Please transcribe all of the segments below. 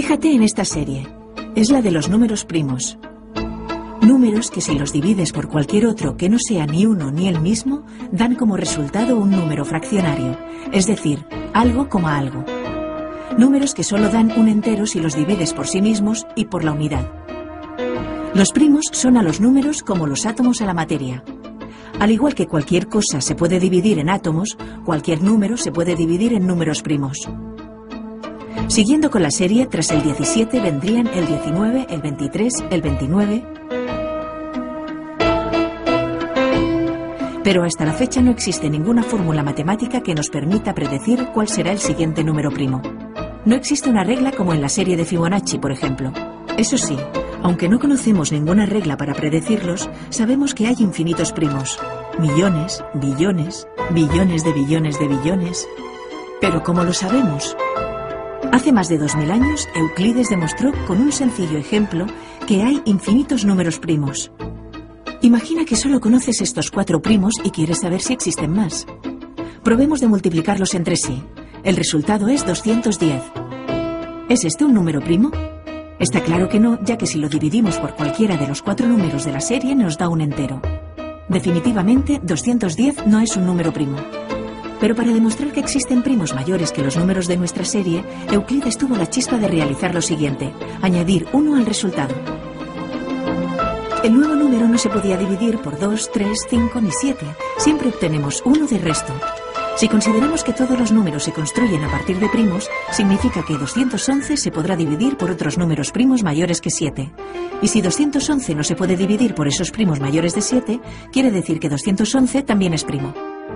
Fíjate en esta serie. Es la de los números primos. Números que si los divides por cualquier otro que no sea ni uno ni el mismo, dan como resultado un número fraccionario, es decir, algo coma algo. Números que solo dan un entero si los divides por sí mismos y por la unidad. Los primos son a los números como los átomos a la materia. Al igual que cualquier cosa se puede dividir en átomos, cualquier número se puede dividir en números primos. Siguiendo con la serie, tras el 17 vendrían el 19, el 23, el 29... Pero hasta la fecha no existe ninguna fórmula matemática que nos permita predecir cuál será el siguiente número primo. No existe una regla como en la serie de Fibonacci, por ejemplo. Eso sí, aunque no conocemos ninguna regla para predecirlos, sabemos que hay infinitos primos. Millones, billones, billones de billones de billones. ¿Pero cómo lo sabemos? Hace más de 2000 años, Euclides demostró con un sencillo ejemplo que hay infinitos números primos. Imagina que solo conoces estos 4 primos y quieres saber si existen más. Probemos de multiplicarlos entre sí. El resultado es 210. ¿Es este un número primo? Está claro que no, ya que si lo dividimos por cualquiera de los 4 números de la serie nos da un entero. Definitivamente, 210 no es un número primo. Pero para demostrar que existen primos mayores que los números de nuestra serie, Euclides tuvo la chispa de realizar lo siguiente: añadir 1 al resultado. El nuevo número no se podía dividir por 2, 3, 5 ni 7. Siempre obtenemos 1 de resto. Si consideramos que todos los números se construyen a partir de primos, significa que 211 se podrá dividir por otros números primos mayores que 7. Y si 211 no se puede dividir por esos primos mayores de 7, quiere decir que 211 también es primo.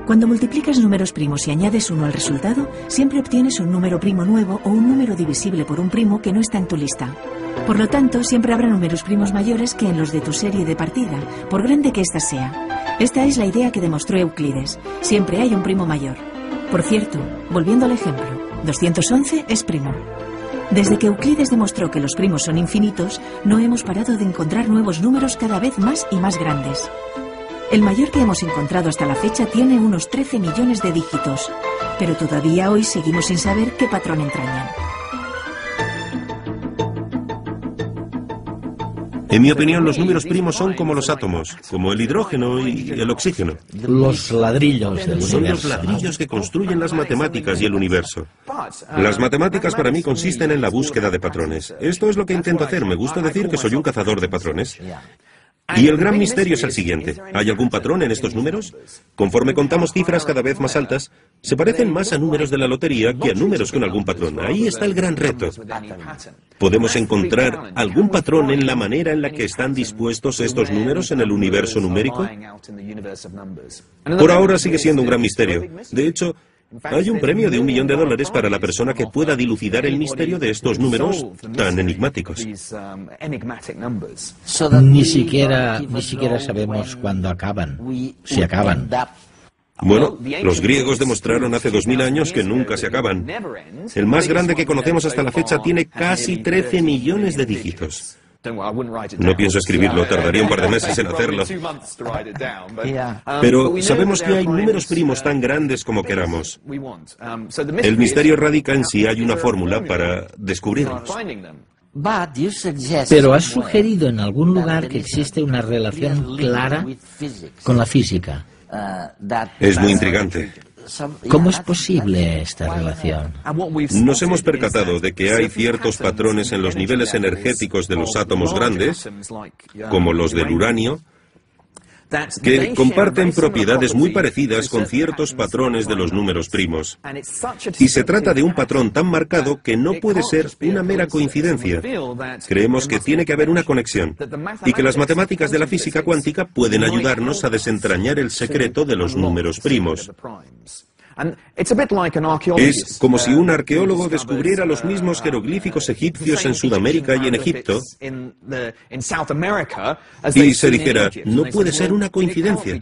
Cuando multiplicas números primos y añades 1 al resultado, siempre obtienes un número primo nuevo o un número divisible por un primo que no está en tu lista. Por lo tanto, siempre habrá números primos mayores que en los de tu serie de partida, por grande que ésta sea. Esta es la idea que demostró Euclides. Siempre hay un primo mayor. Por cierto, volviendo al ejemplo, 211 es primo. Desde que Euclides demostró que los primos son infinitos, no hemos parado de encontrar nuevos números cada vez más y más grandes. El mayor que hemos encontrado hasta la fecha tiene unos 13 millones de dígitos, pero todavía hoy seguimos sin saber qué patrón entrañan. En mi opinión, los números primos son como los átomos, como el hidrógeno y el oxígeno. Los ladrillos del universo. Son los ladrillos que construyen las matemáticas y el universo. Las matemáticas para mí consisten en la búsqueda de patrones. Esto es lo que intento hacer. Me gusta decir que soy un cazador de patrones. Y el gran misterio es el siguiente. ¿Hay algún patrón en estos números? Conforme contamos cifras cada vez más altas, se parecen más a números de la lotería que a números con algún patrón. Ahí está el gran reto. ¿Podemos encontrar algún patrón en la manera en la que están dispuestos estos números en el universo numérico? Por ahora sigue siendo un gran misterio. De hecho, hay un premio de $1 millón para la persona que pueda dilucidar el misterio de estos números tan enigmáticos. Ni siquiera sabemos cuándo acaban, si acaban. Bueno, los griegos demostraron hace 2000 años que nunca se acaban. El más grande que conocemos hasta la fecha tiene casi 13 millones de dígitos. No pienso escribirlo, tardaría un par de meses en hacerlo. Pero sabemos que hay números primos tan grandes como queramos. El misterio radica en si hay una fórmula para descubrirlos. Pero has sugerido en algún lugar que existe una relación clara con la física. Es muy intrigante. ¿Cómo es posible esta relación? Nos hemos percatado de que hay ciertos patrones en los niveles energéticos de los átomos grandes, como los del uranio, que comparten propiedades muy parecidas con ciertos patrones de los números primos. Y se trata de un patrón tan marcado que no puede ser una mera coincidencia. Creemos que tiene que haber una conexión, y que las matemáticas de la física cuántica pueden ayudarnos a desentrañar el secreto de los números primos. Es como si un arqueólogo descubriera los mismos jeroglíficos egipcios en Sudamérica y en Egipto y se dijera, no puede ser una coincidencia.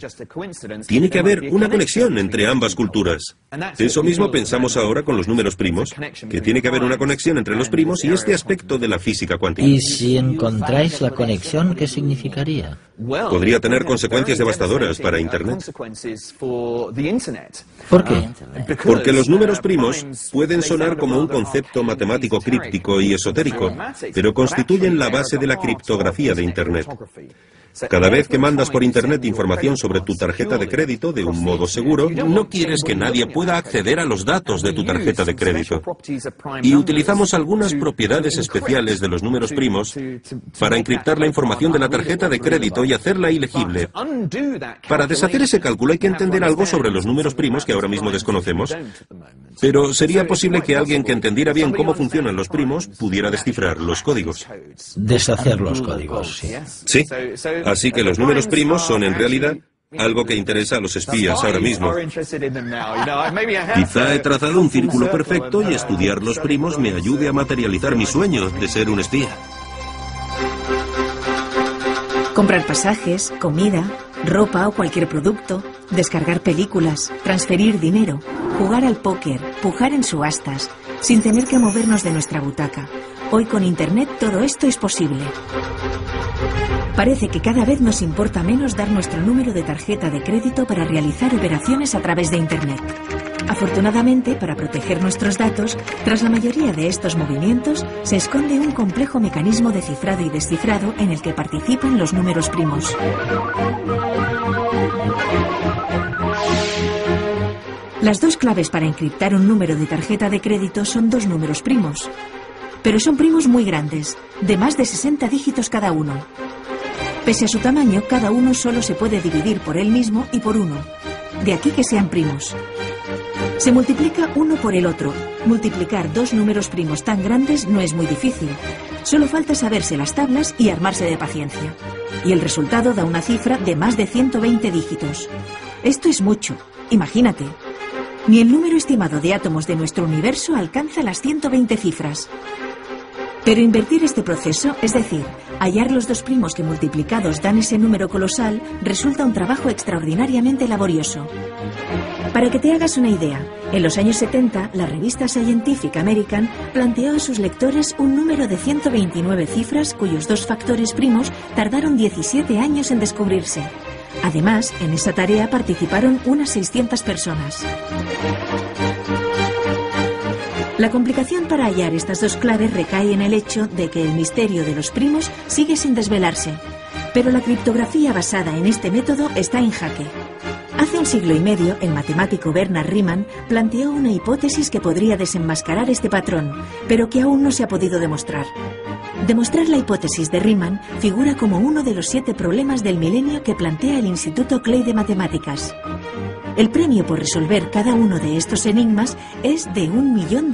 Tiene que haber una conexión entre ambas culturas. Eso mismo pensamos ahora con los números primos, que tiene que haber una conexión entre los primos y este aspecto de la física cuántica. ¿Y si encontráis la conexión, qué significaría? Podría tener consecuencias devastadoras para Internet. ¿Por qué? Porque los números primos pueden sonar como un concepto matemático críptico y esotérico, pero constituyen la base de la criptografía de Internet. Cada vez que mandas por Internet información sobre tu tarjeta de crédito de un modo seguro, no quieres que nadie pueda acceder a los datos de tu tarjeta de crédito. Y utilizamos algunas propiedades especiales de los números primos para encriptar la información de la tarjeta de crédito y hacerla ilegible. Para deshacer ese cálculo hay que entender algo sobre los números primos que ahora mismo desconocemos, pero sería posible que alguien que entendiera bien cómo funcionan los primos pudiera descifrar los códigos. Deshacer los códigos, sí. Sí. Así que los números primos son en realidad algo que interesa a los espías ahora mismo. Quizá he trazado un círculo perfecto y estudiar los primos me ayude a materializar mi sueño de ser un espía. Comprar pasajes, comida, ropa o cualquier producto, descargar películas, transferir dinero, jugar al póker, pujar en subastas, sin tener que movernos de nuestra butaca. Hoy con Internet todo esto es posible. Parece que cada vez nos importa menos dar nuestro número de tarjeta de crédito para realizar operaciones a través de Internet. Afortunadamente, para proteger nuestros datos, tras la mayoría de estos movimientos, se esconde un complejo mecanismo de cifrado y descifrado en el que participan los números primos. Las dos claves para encriptar un número de tarjeta de crédito son dos números primos. Pero son primos muy grandes, de más de 60 dígitos cada uno. Pese a su tamaño, cada uno solo se puede dividir por él mismo y por uno. De aquí que sean primos. Se multiplica uno por el otro. Multiplicar dos números primos tan grandes no es muy difícil. Solo falta saberse las tablas y armarse de paciencia. Y el resultado da una cifra de más de 120 dígitos. Esto es mucho. Imagínate. Ni el número estimado de átomos de nuestro universo alcanza las 120 cifras. Pero invertir este proceso, es decir, hallar los dos primos que multiplicados dan ese número colosal, resulta un trabajo extraordinariamente laborioso. Para que te hagas una idea, en los años 70, la revista Scientific American planteó a sus lectores un número de 129 cifras cuyos dos factores primos tardaron 17 años en descubrirse. Además, en esa tarea participaron unas 600 personas. La complicación para hallar estas dos claves recae en el hecho de que el misterio de los primos sigue sin desvelarse, pero la criptografía basada en este método está en jaque. Hace un siglo y medio, el matemático Bernard Riemann planteó una hipótesis que podría desenmascarar este patrón, pero que aún no se ha podido demostrar. Demostrar la hipótesis de Riemann figura como uno de los 7 problemas del milenio que plantea el Instituto Clay de Matemáticas. El premio por resolver cada uno de estos enigmas es de $1 millón.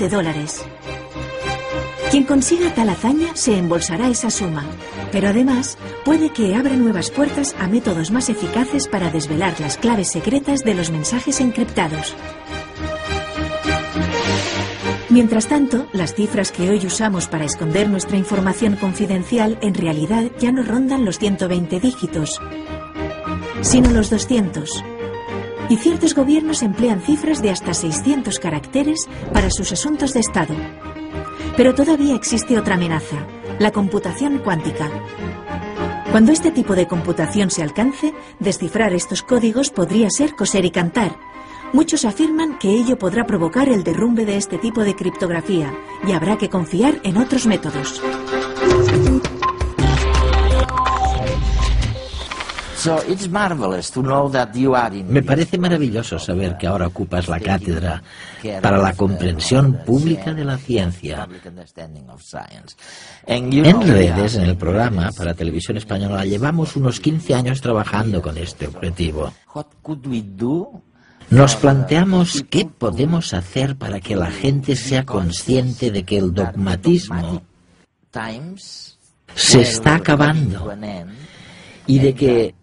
Quien consiga tal hazaña se embolsará esa suma, pero además puede que abra nuevas puertas a métodos más eficaces para desvelar las claves secretas de los mensajes encriptados. Mientras tanto, las cifras que hoy usamos para esconder nuestra información confidencial en realidad ya no rondan los 120 dígitos, sino los 200. Y ciertos gobiernos emplean cifras de hasta 600 caracteres para sus asuntos de Estado. Pero todavía existe otra amenaza, la computación cuántica. Cuando este tipo de computación se alcance, descifrar estos códigos podría ser coser y cantar. Muchos afirman que ello podrá provocar el derrumbe de este tipo de criptografía y habrá que confiar en otros métodos. Me parece maravilloso saber que ahora ocupas la cátedra para la comprensión pública de la ciencia. En redes, en el programa para Televisión Española, llevamos unos 15 años trabajando con este objetivo. Nos planteamos qué podemos hacer para que la gente sea consciente de que el dogmatismo se está acabando y de que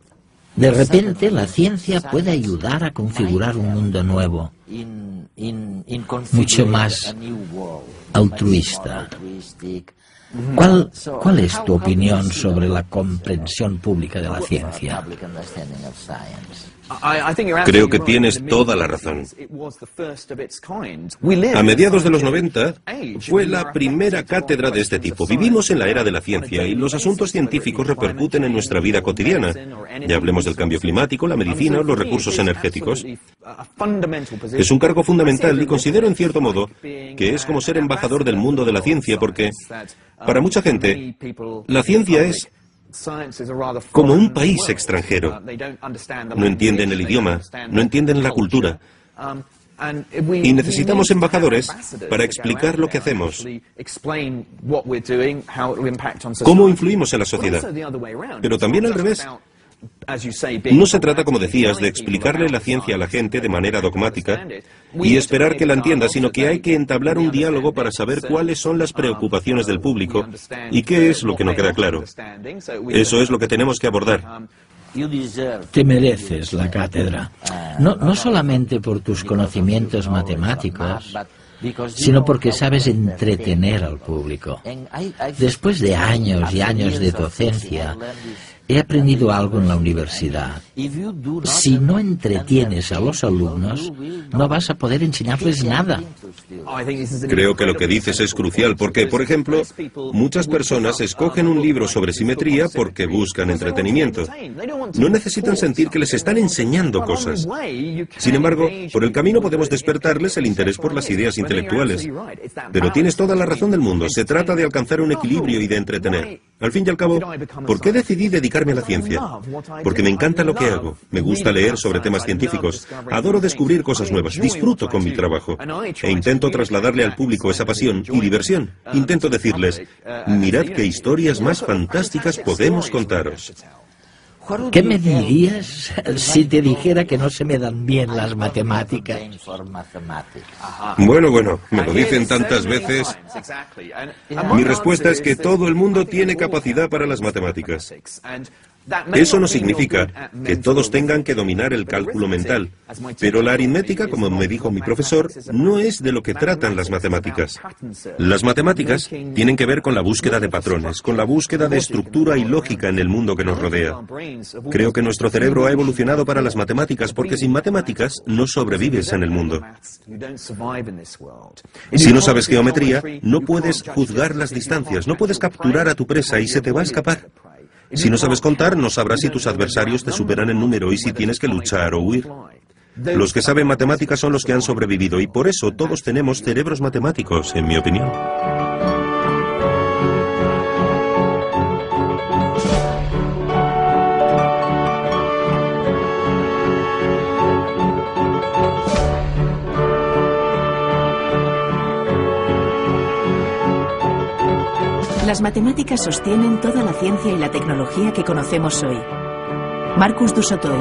de repente la ciencia puede ayudar a configurar un mundo nuevo, mucho más altruista. ¿Cuál es tu opinión sobre la comprensión pública de la ciencia? Creo que tienes toda la razón. A mediados de los 90 fue la primera cátedra de este tipo. Vivimos en la era de la ciencia y los asuntos científicos repercuten en nuestra vida cotidiana. Ya hablemos del cambio climático, la medicina o los recursos energéticos. Es un cargo fundamental y considero en cierto modo que es como ser embajador del mundo de la ciencia porque, para mucha gente, la ciencia es como un país extranjero. No entienden el idioma, no entienden la cultura. Y necesitamos embajadores para explicar lo que hacemos, cómo influimos en la sociedad. Pero también al revés. No se trata, como decías, de explicarle la ciencia a la gente de manera dogmática y esperar que la entienda, sino que hay que entablar un diálogo para saber cuáles son las preocupaciones del público y qué es lo que no queda claro. Eso es lo que tenemos que abordar. Te mereces la cátedra, no solamente por tus conocimientos matemáticos, sino porque sabes entretener al público. Después de años y años de docencia, he aprendido algo en la universidad. Si no entretienes a los alumnos, no vas a poder enseñarles nada. Creo que lo que dices es crucial porque, por ejemplo, muchas personas escogen un libro sobre simetría porque buscan entretenimiento. No necesitan sentir que les están enseñando cosas. Sin embargo, por el camino podemos despertarles el interés por las ideas intelectuales. Pero tienes toda la razón del mundo. Se trata de alcanzar un equilibrio y de entretener. Al fin y al cabo, ¿por qué decidí dedicarme a la ciencia? Porque me encanta lo que hago. Me gusta leer sobre temas científicos. Adoro descubrir cosas nuevas. Disfruto con mi trabajo. E intento trasladarle al público esa pasión y diversión. Intento decirles, mirad qué historias más fantásticas podemos contaros. ¿Qué me dirías si te dijera que no se me dan bien las matemáticas? Bueno, me lo dicen tantas veces. Mi respuesta es que todo el mundo tiene capacidad para las matemáticas. Eso no significa que todos tengan que dominar el cálculo mental, pero la aritmética, como me dijo mi profesor, no es de lo que tratan las matemáticas. Las matemáticas tienen que ver con la búsqueda de patrones, con la búsqueda de estructura y lógica en el mundo que nos rodea. Creo que nuestro cerebro ha evolucionado para las matemáticas porque sin matemáticas no sobrevives en el mundo. Si no sabes geometría, no puedes juzgar las distancias, no puedes capturar a tu presa y se te va a escapar. Si no sabes contar, no sabrás si tus adversarios te superan en número y si tienes que luchar o huir. Los que saben matemáticas son los que han sobrevivido y por eso todos tenemos cerebros matemáticos, en mi opinión. Las matemáticas sostienen toda la ciencia y la tecnología que conocemos hoy. Marcus du Sautoy.